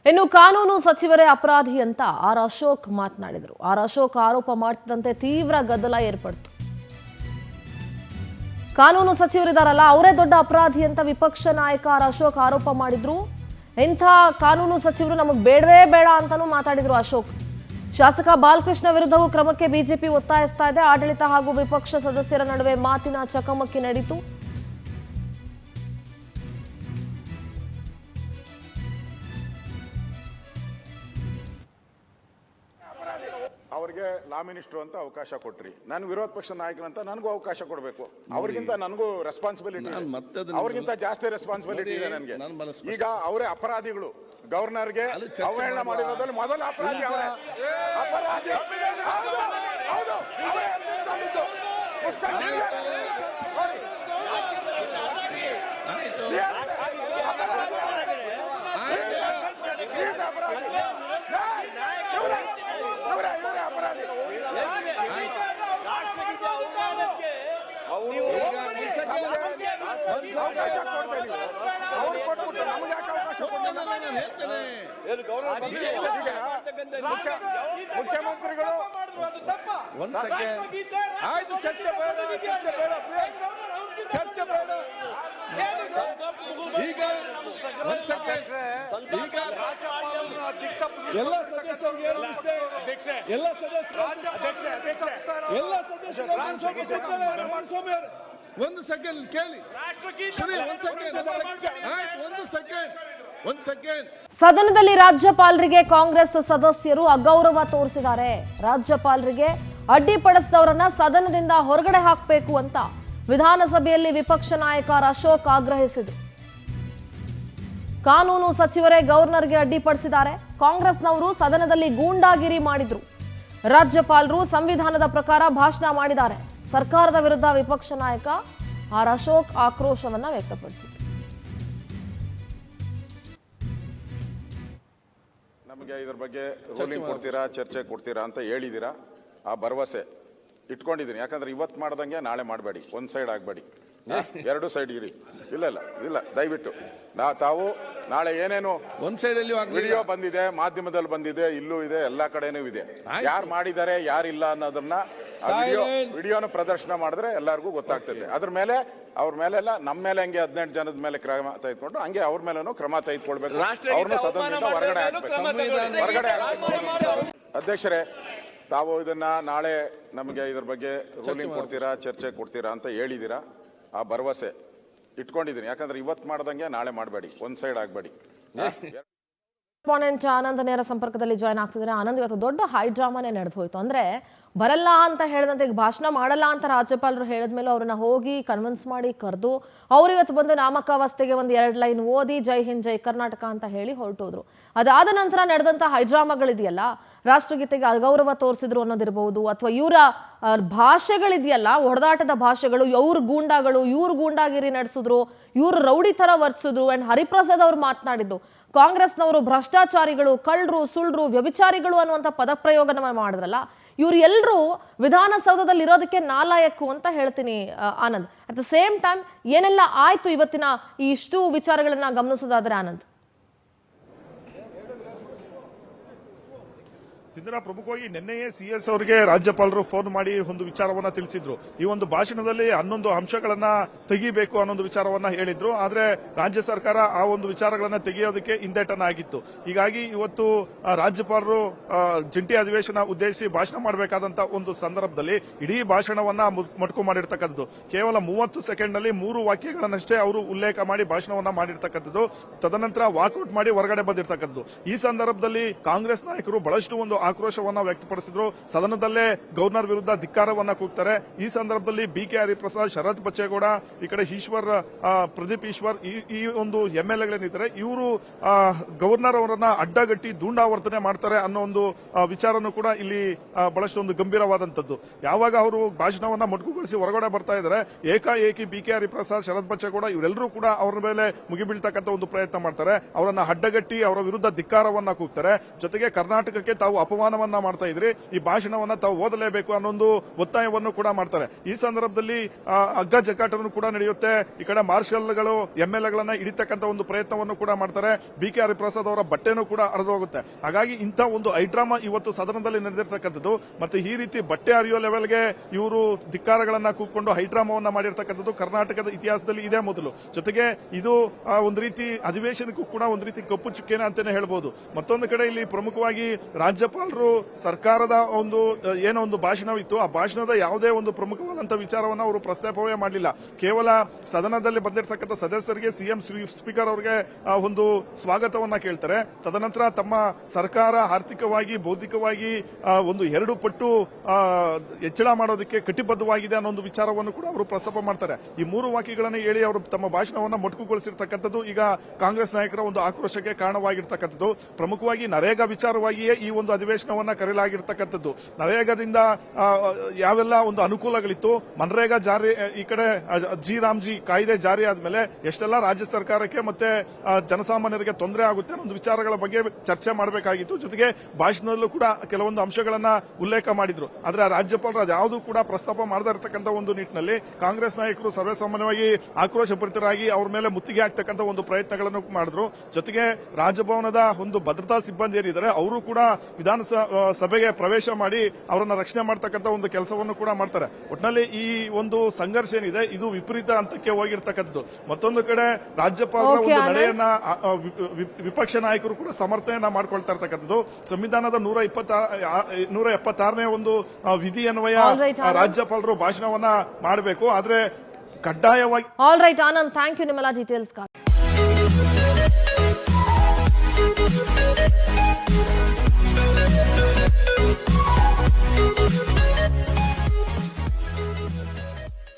ಇನ್ನು ಕಾನೂನು ಸಚಿವರೇ ಅಪರಾಧಿ ಅಂತ ಆರ್ ಅಶೋಕ್ ಮಾತನಾಡಿದರು. ಆರ್ ಅಶೋಕ್ ಆರೋಪ ಮಾಡ್ತಿದ್ದಂತೆ ತೀವ್ರ ಗದ್ದಲ ಏರ್ಪಡ್ತು. ಕಾನೂನು ಸಚಿವರಿದಾರಲ್ಲ ಅವರೇ ದೊಡ್ಡ ಅಪರಾಧಿ ಅಂತ ವಿಪಕ್ಷ ನಾಯಕ ಆರ್ ಅಶೋಕ್ ಆರೋಪ ಮಾಡಿದ್ರು. ಇಂಥ ಕಾನೂನು ಸಚಿವರು ನಮಗೆ ಬೇಡವೇ ಬೇಡ ಅಂತಾನೂ ಮಾತಾಡಿದ್ರು ಅಶೋಕ್. ಶಾಸಕ ಬಾಲಕೃಷ್ಣ ವಿರುದ್ಧವೂ ಕ್ರಮಕ್ಕೆ ಬಿಜೆಪಿ ಒತ್ತಾಯಿಸ್ತಾ ಇದೆ. ಆಡಳಿತ ಹಾಗೂ ವಿಪಕ್ಷ ಸದಸ್ಯರ ನಡುವೆ ಮಾತಿನ ಚಕಮಕಿ ನಡೆಯಿತು. ಅವರಿಗೆ ಲಾ ಮಿನಿಸ್ಟರ್ ಅಂತ ಅವಕಾಶ ಕೊಟ್ರಿ, ನಾನು ವಿರೋಧ ಪಕ್ಷ ನಾಯಕನಂತ ನನಗೂ ಅವಕಾಶ ಕೊಡಬೇಕು. ಅವ್ರಿಗಿಂತ ನನಗೂ ರೆಸ್ಪಾನ್ಸಿಬಿಲಿಟಿ, ಅವ್ರಿಗಿಂತ ಜಾಸ್ತಿ ರೆಸ್ಪಾನ್ಸಿಬಿಲಿಟಿ ಇದೆ ನನಗೆ. ಈಗ ಅವರೇ ಅಪರಾಧಿಗಳು. ಗವರ್ನರ್ಗೆ ಅವಹೇಳನ ಮಾಡಿರೋದ್ರಲ್ಲಿ ಮೊದಲ ಅಪರಾಧಿ ಅವರೇ. ಅಪರಾಧಿ ಮುಖ್ಯಮಂತ್ರಿಗಳು ಆಯ್ತು, ಚರ್ಚೆ ಬೇಡ, ಚರ್ಚೆ ಬೇಡ. ಈಗ ಎಲ್ಲ ಸದಸ್ಯರಿಗೆ ಒಂದು ಸೆಕೆಂಡ್ ಕೇಳಿ. ಒಂದು ಸೆಕೆಂಡ್. ಸದನದಲ್ಲಿ ರಾಜ್ಯಪಾಲರಿಗೆ ಕಾಂಗ್ರೆಸ್ ಸದಸ್ಯರು ಅಗೌರವ ತೋರಿಸಿದ್ದಾರೆ. ರಾಜ್ಯಪಾಲರಿಗೆ ಅಡ್ಡಿಪಡಿಸಿದವರನ್ನ ಸದನದಿಂದ ಹೊರಗಡೆ ಹಾಕಬೇಕು ಅಂತ ವಿಧಾನಸಭೆಯಲ್ಲಿ ವಿಪಕ್ಷ ನಾಯಕ ಅಶೋಕ್ ಆಗ್ರಹಿಸಿದರು. ಕಾನೂನು ಸಚಿವರೇ ಗವರ್ನರ್ಗೆ ಅಡ್ಡಿಪಡಿಸಿದ್ದಾರೆ. ಕಾಂಗ್ರೆಸ್ನವರು ಸದನದಲ್ಲಿ ಗೂಂಡಾಗಿರಿ ಮಾಡಿದ್ರು. ರಾಜ್ಯಪಾಲರು ಸಂವಿಧಾನದ ಪ್ರಕಾರ ಭಾಷಣ ಮಾಡಿದ್ದಾರೆ. ಸರ್ಕಾರದ ವಿರುದ್ಧ ವಿಪಕ್ಷ ನಾಯಕ ಆರ್ ಅಶೋಕ್ ಆಕ್ರೋಶವನ್ನ ವ್ಯಕ್ತಪಡಿಸಿದರು. ನಮಗೆ ಇದ್ರ ಬಗ್ಗೆ ರೂಲಿಂಗ್ ಕೊಡ್ತೀರಾ, ಚರ್ಚೆ ಕೊಡ್ತೀರಾ ಅಂತ ಹೇಳಿದೀರಾ. ಆ ಭರವಸೆ ಇಟ್ಕೊಂಡಿದ್ದೀನಿ. ಯಾಕಂದ್ರೆ ಇವತ್ತು ಮಾಡ್ದಂಗೆ ನಾಳೆ ಮಾಡಬೇಡಿ, ಒಂದ್ ಸೈಡ್ ಆಗಬೇಡಿ, ಎರಡು ಸೈಡ್ ಇರಿ. ಇಲ್ಲ ದಯವಿಟ್ಟು ತಾವು ನಾಳೆ ಏನೇನು ಒಂದ್ ಸೈಡ್ ಅಲ್ಲಿ ವಿಡಿಯೋ ಬಂದಿದೆ, ಮಾಧ್ಯಮದಲ್ಲಿ ಬಂದಿದೆ, ಇಲ್ಲೂ ಇದೆ, ಎಲ್ಲಾ ಕಡೆನೂ ಇದೆ. ಯಾರು ಮಾಡಿದ್ದಾರೆ ಯಾರಿಲ್ಲ ಅನ್ನೋದನ್ನ ವಿಡಿಯೋನ ಪ್ರದರ್ಶನ ಮಾಡಿದ್ರೆ ಎಲ್ಲರಿಗೂ ಗೊತ್ತಾಗ್ತದೆ. ಅದ್ರ ಮೇಲೆ ಅವ್ರ ಮೇಲೆಲ್ಲ ನಮ್ಮ ಮೇಲೆ ಹಂಗೆ 18 ಜನದ ಮೇಲೆ ಕ್ರಮ ತೆಗೆದುಕೊಂಡು ಹಂಗೆ ಅವ್ರ ಮೇಲೂ ಕ್ರಮ ತೆಗೆದುಕೊಳ್ಬೇಕು. ಅವ್ರನ್ನ ಸದನದಿಂದ ಹೊರಗಡೆ ಹಾಕ್ಬೇಕು. ಅಧ್ಯಕ್ಷರೇ, ತಾವು ಇದನ್ನ ನಾಳೆ ನಮಗೆ ಇದ್ರ ಬಗ್ಗೆ ರೂಲಿಂಗ್ ಕೊಡ್ತೀರಾ, ಚರ್ಚೆ ಕೊಡ್ತೀರಾ ಅಂತ ಹೇಳಿದೀರಾ. ಆ ಭರವಸೆ ಇಟ್ಕೊಂಡಿದ್ದೀನಿ. ಯಾಕಂದ್ರೆ ಇವತ್ತು ಮಾಡ್ದಂಗೆ ನಾಳೆ ಮಾಡಬೇಡಿ, ಒಂದ್ ಸೈಡ್ ಆಗಬೇಡಿ. ಕರೆಸ್ಪಾಂಡೆಂಟ್ ಆನಂದ್ ನೇರ ಸಂಪರ್ಕದಲ್ಲಿ ಜಾಯ್ನ್ ಆಗ್ತಿದ್ದಾರೆ. ಆನಂದ್, ಇವತ್ತು ದೊಡ್ಡ ಹೈ ಡ್ರಾಮಾನೇ ನಡೆದು ಹೋಯ್ತು. ಅಂದ್ರೆ ಬರಲ್ಲ ಅಂತ ಹೇಳಿದಂತೆ ಈಗ ಭಾಷಣ ಮಾಡಲ್ಲ ಅಂತ ರಾಜ್ಯಪಾಲರು ಹೇಳಿದ್ಮೇಲೆ ಅವ್ರನ್ನ ಹೋಗಿ ಕನ್ವಿನ್ಸ್ ಮಾಡಿ ಕರೆದು ಅವ್ರು ಇವತ್ತು ಬಂದು ನಾಮಕಾವಸ್ಥೆಗೆ ಒಂದು 2 ಲೈನ್ ಓದಿ ಜೈ ಹಿಂದ್ ಜೈ ಕರ್ನಾಟಕ ಅಂತ ಹೇಳಿ ಹೊರಟೋದ್ರು. ಅದಾದ ನಂತರ ನಡೆದಂತ ಹೈಡ್ರಾಮಾಗಳಿದೆಯಲ್ಲ, ರಾಷ್ಟ್ರಗೀತೆಗೆ ಅಗೌರವ ತೋರಿಸಿದ್ರು ಅನ್ನೋದಿರಬಹುದು, ಅಥವಾ ಇವರ ಭಾಷೆಗಳಿದೆಯಲ್ಲ, ಹೊಡೆದಾಟದ ಭಾಷೆಗಳು, ಇವ್ರ ಗೂಂಡಾಗಳು, ಇವ್ರು ಗೂಂಡಾಗಿರಿ ನಡೆಸಿದ್ರು, ಇವ್ರು ರೌಡಿ ತರ ವರ್ತಿಸಿದ್ರು. ಅಂಡ್ ಹರಿಪ್ರಸಾದ್ ಅವ್ರು ಮಾತನಾಡಿದ್ದು ಕಾಂಗ್ರೆಸ್ನವರು ಭ್ರಷ್ಟಾಚಾರಿಗಳು, ಕಳ್ಳರು, ಸುಳ್ಳು, ವ್ಯಭಿಚಾರಿಗಳು ಅನ್ನುವಂಥ ಪದಪ್ರಯೋಗನ ಮಾಡಿದ್ರಲ್ಲ, ಇವ್ರು ಎಲ್ಲರೂ ವಿಧಾನಸೌಧದಲ್ಲಿ ಇರೋದಕ್ಕೆ ನಾಲಾಯಕ್ಕು ಅಂತ ಹೇಳ್ತೀನಿ Anand. At the same time ಏನೆಲ್ಲ ಆಯ್ತು ಇವತ್ತಿನ ಈ ಇಷ್ಟು ವಿಚಾರಗಳನ್ನ ಗಮನಿಸೋದಾದ್ರೆ ಆನಂದ್? ಸಿಂಧನ, ಪ್ರಮುಖವಾಗಿ ನಿನ್ನೆಯೇ CS ಅವರಿಗೆ ರಾಜ್ಯಪಾಲರು ಫೋನ್ ಮಾಡಿ ಒಂದು ವಿಚಾರವನ್ನ ತಿಳಿಸಿದ್ರು. ಈ ಒಂದು ಭಾಷಣದಲ್ಲಿ 11 ಅಂಶಗಳನ್ನ ತೆಗಿಬೇಕು ಅನ್ನೊಂದು ವಿಚಾರವನ್ನ ಹೇಳಿದ್ರು. ಆದ್ರೆ ರಾಜ್ಯ ಸರ್ಕಾರ ಆ ಒಂದು ವಿಚಾರಗಳನ್ನ ತೆಗೆಯೋದಕ್ಕೆ ಹಿಂದೇಟನ್ನ ಆಗಿತ್ತು. ಹೀಗಾಗಿ ಇವತ್ತು ರಾಜ್ಯಪಾಲರು ಜಂಟಿ ಅಧಿವೇಶನ ಉದ್ದೇಶಿಸಿ ಭಾಷಣ ಮಾಡಬೇಕಾದಂತ ಒಂದು ಸಂದರ್ಭದಲ್ಲಿ ಇಡೀ ಭಾಷಣವನ್ನ ಮಟ್ಕು ಮಾಡಿರ್ತಕ್ಕಂಥದ್ದು. ಕೇವಲ 30 ಸೆಕೆಂಡ್ ನಲ್ಲಿ 3 ವಾಕ್ಯಗಳನ್ನಷ್ಟೇ ಅವರು ಉಲ್ಲೇಖ ಮಾಡಿ ಭಾಷಣವನ್ನ ಮಾಡಿರ್ತಕ್ಕಂಥದ್ದು. ತದನಂತರ ವಾಕೌಟ್ ಮಾಡಿ ಹೊರಗಡೆ ಬಂದಿರ್ತಕ್ಕಂಥದ್ದು. ಈ ಸಂದರ್ಭದಲ್ಲಿ ಕಾಂಗ್ರೆಸ್ ನಾಯಕರು ಬಹಳಷ್ಟು ಒಂದು ಆಕ್ರೋಶವನ್ನ ವ್ಯಕ್ತಪಡಿಸಿದ್ರು. ಸದನದಲ್ಲೇ ಗವರ್ನರ್ ವಿರುದ್ಧ ಧಿಕ್ಕಾರವನ್ನ ಕೂಗ್ತಾರೆ. ಈ ಸಂದರ್ಭದಲ್ಲಿ BK ಹರಿಪ್ರಸಾದ್, ಶರತ್ ಬಚ್ಚೇಗೌಡ, ಈ ಕಡೆ ಪ್ರದೀಪ್ ಈಶ್ವರ್, ಈ ಒಂದು MLAಗಳೇನಿದ್ದಾರೆ ಇವರು ಗವರ್ನರ್ ಅವರನ್ನ ಅಡ್ಡಗಟ್ಟಿ ದುಂಡಾವರ್ತನೆ ಮಾಡ್ತಾರೆ ಅನ್ನೋ ಒಂದು ವಿಚಾರನೂ ಕೂಡ ಇಲ್ಲಿ ಬಹಳಷ್ಟು ಒಂದು ಗಂಭೀರವಾದಂತದ್ದು. ಯಾವಾಗ ಅವರು ಭಾಷಣವನ್ನ ಮೊಟಕುಗೊಳಿಸಿ ಹೊರಗಡೆ ಬರ್ತಾ ಇದ್ದಾರೆ, ಏಕಾಏಕಿ BK ಹರಿಪ್ರಸಾದ್, ಶರತ್ ಬಚ್ಚೇಗೌಡ ಇವರೆಲ್ಲರೂ ಕೂಡ ಅವರ ಮೇಲೆ ಮುಗಿಬೀಳ್ತಕ್ಕಂಥ ಒಂದು ಪ್ರಯತ್ನ ಮಾಡ್ತಾರೆ. ಅವರನ್ನ ಅಡ್ಡಗಟ್ಟಿ ಅವರ ವಿರುದ್ಧ ಧಿಕ್ಕಾರವನ್ನ ಕೂಗ್ತಾರೆ. ಜೊತೆಗೆ ಕರ್ನಾಟಕಕ್ಕೆ ತಾವು ಅಪಮಾನವನ್ನ ಮಾಡ್ತಾ ಇದ್ರಿ, ಈ ಭಾಷಣವನ್ನ ತಾವು ಓದಲೇಬೇಕು ಅನ್ನೋ ಒಂದು ಒತ್ತಾಯವನ್ನು ಕೂಡ ಮಾಡ್ತಾರೆ. ಈ ಸಂದರ್ಭದಲ್ಲಿ ಹಗ್ಗ ಜಗ್ಗಾಟವನ್ನು ಕೂಡ ನಡೆಯುತ್ತೆ. ಈ ಕಡೆ ಮಾರ್ಷಲ್ಗಳು ಎಂಎಲ್ಎಗಳನ್ನ ಹಿಡಿತಕ್ಕಂತ ಒಂದು ಪ್ರಯತ್ನವನ್ನು ಕೂಡ ಮಾಡ್ತಾರೆ. BK ಹರಿಪ್ರಸಾದ್ ಅವರ ಬಟ್ಟೆನೂ ಕೂಡ ಹರಿದು ಹೋಗುತ್ತೆ. ಹಾಗಾಗಿ ಇಂಥ ಒಂದು ಐಡ್ರಾಮಾ ಇವತ್ತು ಸದನದಲ್ಲಿ ನಡೆದಿರ್ತಕ್ಕಂಥದ್ದು. ಮತ್ತೆ ಈ ರೀತಿ ಬಟ್ಟೆ ಹರಿಯೋ ಲೆವೆಲ್ಗೆ ಇವರು ಧಿಕ್ಕಾರಗಳನ್ನ ಕೂತ್ಕೊಂಡು ಹೈಡ್ರಾಮಾವನ್ನ ಮಾಡಿರ್ತಕ್ಕಂಥದ್ದು ಕರ್ನಾಟಕದ ಇತಿಹಾಸದಲ್ಲಿ ಇದೇ ಮೊದಲು. ಜೊತೆಗೆ ಇದು ಒಂದು ರೀತಿ ಅಧಿವೇಶನಕ್ಕೂ ಕೂಡ ಒಂದು ರೀತಿ ಕಪ್ಪು ಚುಕ್ಕೆನ ಅಂತಾನೆ ಹೇಳ್ಬೋದು. ಮತ್ತೊಂದು ಕಡೆ ಇಲ್ಲಿ ಪ್ರಮುಖವಾಗಿ ರಾಜ್ಯಪಾಲರು ಸರ್ಕಾರದ ಒಂದು ಏನೋ ಒಂದು ಭಾಷಣವಿತ್ತು, ಆ ಭಾಷಣದ ಯಾವುದೇ ಒಂದು ಪ್ರಮುಖವಾದಂತಹ ವಿಚಾರವನ್ನು ಅವರು ಪ್ರಸ್ತಾಪವೇ ಮಾಡಲಿಲ್ಲ. ಕೇವಲ ಸದನದಲ್ಲಿ ಬಂದಿರತಕ್ಕಂಥ ಸದಸ್ಯರಿಗೆ ಸಿಎಂ ಸ್ಪೀಕರ್ ಅವರಿಗೆ ಒಂದು ಸ್ವಾಗತವನ್ನ ಕೇಳ್ತಾರೆ. ತದನಂತರ ತಮ್ಮ ಸರ್ಕಾರ ಆರ್ಥಿಕವಾಗಿ ಬೌದ್ಧಿಕವಾಗಿ ಒಂದು 2 ಪಟ್ಟು ಹೆಚ್ಚಳ ಮಾಡೋದಕ್ಕೆ ಕಟಿಬದ್ಧವಾಗಿದೆ ಅನ್ನೋ ಒಂದು ವಿಚಾರವನ್ನು ಕೂಡ ಅವರು ಪ್ರಸ್ತಾಪ ಮಾಡ್ತಾರೆ. ಈ 3 ವಾಕ್ಯಗಳನ್ನು ಹೇಳಿ ಅವರು ತಮ್ಮ ಭಾಷಣವನ್ನ ಮೊಟಕುಗೊಳಿಸಿರ್ತಕ್ಕಂಥದ್ದು ಈಗ ಕಾಂಗ್ರೆಸ್ ನಾಯಕರ ಒಂದು ಆಕ್ರೋಶಕ್ಕೆ ಕಾರಣವಾಗಿರ್ತಕ್ಕಂಥದ್ದು. ಪ್ರಮುಖವಾಗಿ ನರೇಗಾ ವಿಚಾರವಾಗಿಯೇ ಈ ಒಂದು ಅಧಿವೇಶನವನ್ನ ಕರೆಯಲಾಗಿರ್ತಕ್ಕಂಥದ್ದು. ನರೇಗಾದಿಂದ ಯಾವೆಲ್ಲ ಒಂದು ಅನುಕೂಲಗಳಿತ್ತು, ಮನ್ರೇಗಾ ಜಾರಿ, ಈ ಕಡೆ ರಾಮ್ಜಿ ಕಾಯ್ದೆ ಜಾರಿ ಆದ್ಮೇಲೆ ಎಷ್ಟೆಲ್ಲ ರಾಜ್ಯ ಸರ್ಕಾರಕ್ಕೆ ಮತ್ತೆ ಜನಸಾಮಾನ್ಯರಿಗೆ ತೊಂದರೆ ಆಗುತ್ತೆ ಅನ್ನೋ ಒಂದು ವಿಚಾರಗಳ ಬಗ್ಗೆ ಚರ್ಚೆ ಮಾಡಬೇಕಾಗಿತ್ತು. ಜೊತೆಗೆ ಭಾಷಣದಲ್ಲೂ ಕೂಡ ಕೆಲವೊಂದು ಅಂಶಗಳನ್ನ ಉಲ್ಲೇಖ ಮಾಡಿದ್ರು. ಆದ್ರೆ ರಾಜ್ಯಪಾಲರು ಅದ್ಯಾವುದೂ ಕೂಡ ಪ್ರಸ್ತಾಪ ಮಾಡದೇ ಇರತಕ್ಕಂಥ ಒಂದು ನಿಟ್ಟಿನಲ್ಲಿ ಕಾಂಗ್ರೆಸ್ ನಾಯಕರು ಸರ್ವೇಸಾಮಾನ್ಯವಾಗಿ ಆಕ್ರೋಶಭರಿತರಾಗಿ ಅವ್ರ ಮೇಲೆ ಮುತ್ತಿಗೆ ಹಾಕ್ತಕ್ಕಂಥ ಒಂದು ಪ್ರಯತ್ನಗಳನ್ನು ಮಾಡಿದ್ರು. ಜೊತೆಗೆ ರಾಜಭವನದ ಒಂದು ಭದ್ರತಾ ಸಿಬ್ಬಂದಿ ಏನಿದ್ದಾರೆ ಅವರು ಕೂಡ ವಿಧಾನಸಭೆಗೆ ಪ್ರವೇಶ ಮಾಡಿ ಅವರನ್ನ ರಕ್ಷಣೆ ಮಾಡತಕ್ಕಂಥ ಒಂದು ಕೆಲಸವನ್ನು ಕೂಡ ಮಾಡ್ತಾರೆ. ಒಟ್ಟಿನಲ್ಲಿ ಈ ಒಂದು ಸಂಘರ್ಷ ಏನಿದೆ ಇದು ವಿಪರೀತ ಹಂತಕ್ಕೆ ಹೋಗಿರ್ತಕ್ಕಂಥದ್ದು. ಮತ್ತೊಂದು ಕಡೆ ರಾಜ್ಯಪಾಲರ ಒಂದು ನಡೆಯನ್ನ ವಿಪಕ್ಷ ನಾಯಕರು ಕೂಡ ಸಮರ್ಥನೆಯನ್ನ ಮಾಡ್ಕೊಳ್ತಾ ಇರ್ತಕ್ಕಂಥದ್ದು. ಸಂವಿಧಾನದ 176ನೇ ಒಂದು ವಿಧಿ ಅನ್ವಯ ರಾಜ್ಯಪಾಲರು ಭಾಷಣವನ್ನ ಮಾಡಬೇಕು. ಆದ್ರೆ ಕಡ್ಡಾಯವಾಗಿ all right Anand, thank you ನಿಮ್ಮೆಲ್ಲ ಡೀಟೇಲ್ಸ್.